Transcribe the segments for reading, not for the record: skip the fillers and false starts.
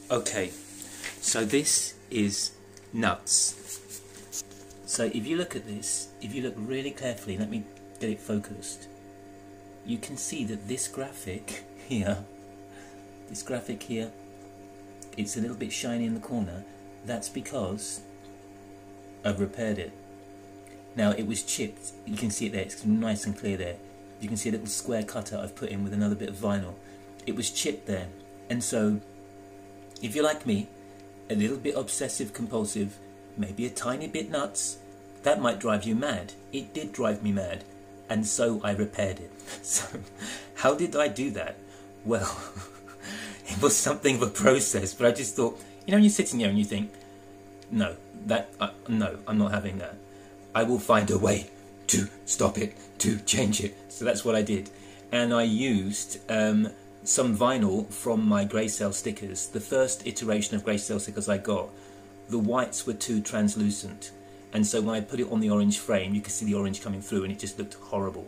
Okay, so this is nuts. So if you look at this, if you look really carefully, let me get it focused, you can see that this graphic here, it's a little bit shiny in the corner. That's because I've repaired it. Now it was chipped, you can see it there, it's nice and clear there. You can see a little square cutter I've put in with another bit of vinyl. It was chipped there, and so if you're like me, a little bit obsessive compulsive, maybe a tiny bit nuts, that might drive you mad. It did drive me mad, and so I repaired it. So how did I do that? Well, it was something of a process, but I just thought, you know, when you're sitting there and you think, no, no, I'm not having that. I will find a way to stop it, to change it. So that's what I did. And I used some vinyl from my grey cell stickers. The first iteration of grey cell stickers I got, the whites were too translucent, and so when I put it on the orange frame, you could see the orange coming through, and it just looked horrible.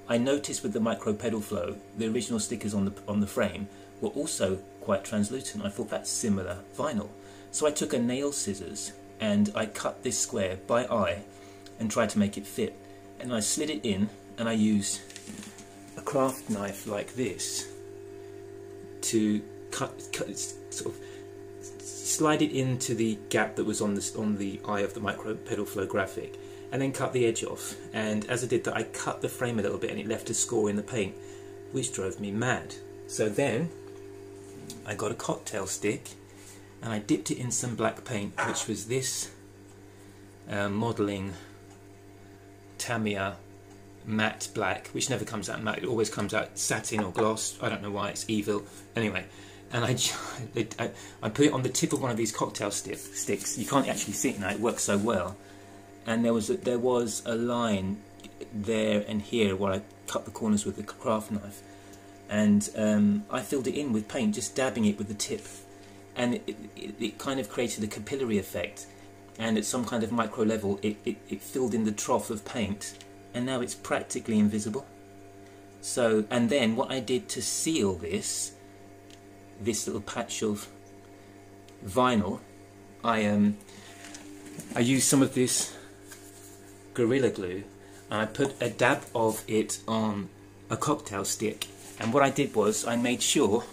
I noticed with the micro pedal flow, the original stickers on the frame were also quite translucent. I thought that's similar vinyl, so I took a nail scissors and I cut this square by eye and tried to make it fit, and I slid it in, and I used a craft knife like this to sort of slide it into the gap that was on the eye of the micro pedal flow graphic, and then cut the edge off. And as I did that, I cut the frame a little bit, and it left a score in the paint, which drove me mad. So then I got a cocktail stick and I dipped it in some black paint, which was this modelling Tamiya matte black, which never comes out matte, it always comes out satin or gloss. I don't know why, it's evil. Anyway, and I put it on the tip of one of these cocktail sticks. You can't actually see it now, it works so well. And there was a line there and here where I cut the corners with the craft knife, and I filled it in with paint, just dabbing it with the tip, and it kind of created a capillary effect, and at some kind of micro level it filled in the trough of paint, and now it's practically invisible. So, and then what I did to seal this little patch of vinyl, I used some of this Gorilla Glue, and I put a dab of it on a cocktail stick, and what I did was I made sure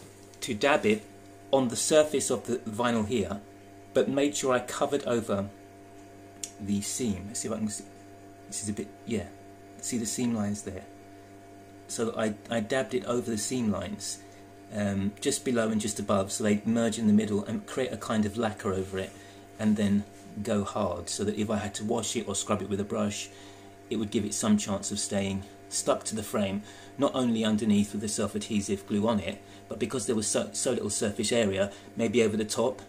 to dab it on the surface of the vinyl here, but made sure I covered over the seam. Let's see if I can see. This is a bit, yeah, see the seam lines there? So I dabbed it over the seam lines, just below and just above, so they merge in the middle and create a kind of lacquer over it, and then go hard, so that if I had to wash it or scrub it with a brush, it would give it some chance of staying stuck to the frame, not only underneath with the self-adhesive glue on it, but because there was so little surface area, maybe over the top,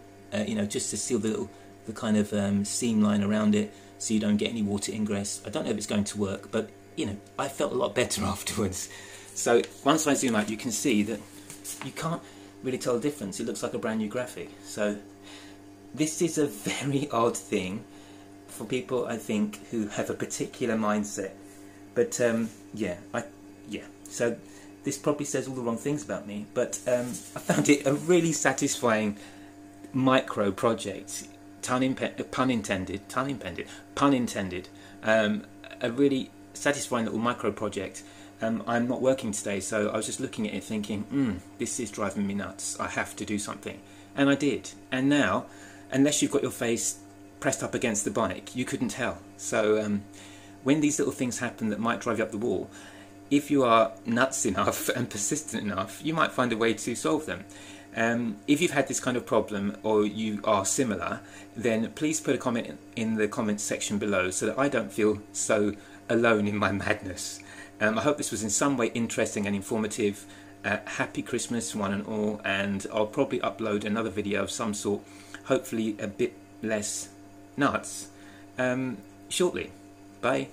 you know, just to seal the kind of seam line around it, so you don't get any water ingress. I don't know if it's going to work, but you know, I felt a lot better afterwards. So once I zoom out, you can see that you can't really tell the difference. It looks like a brand new graphic. So this is a very odd thing for people, I think, who have a particular mindset. But yeah. So this probably says all the wrong things about me, but I found it a really satisfying micro project. Pun intended. A really satisfying little micro project. I'm not working today, so I was just looking at it thinking, this is driving me nuts. I have to do something. And I did. And now, unless you've got your face pressed up against the bike, you couldn't tell. So when these little things happen that might drive you up the wall, if you are nuts enough and persistent enough, you might find a way to solve them. If you've had this kind of problem, or you are similar, then please put a comment in the comments section below, so that I don't feel so alone in my madness. I hope this was in some way interesting and informative. Happy Christmas one and all, and I'll probably upload another video of some sort, hopefully a bit less nuts, shortly. Bye.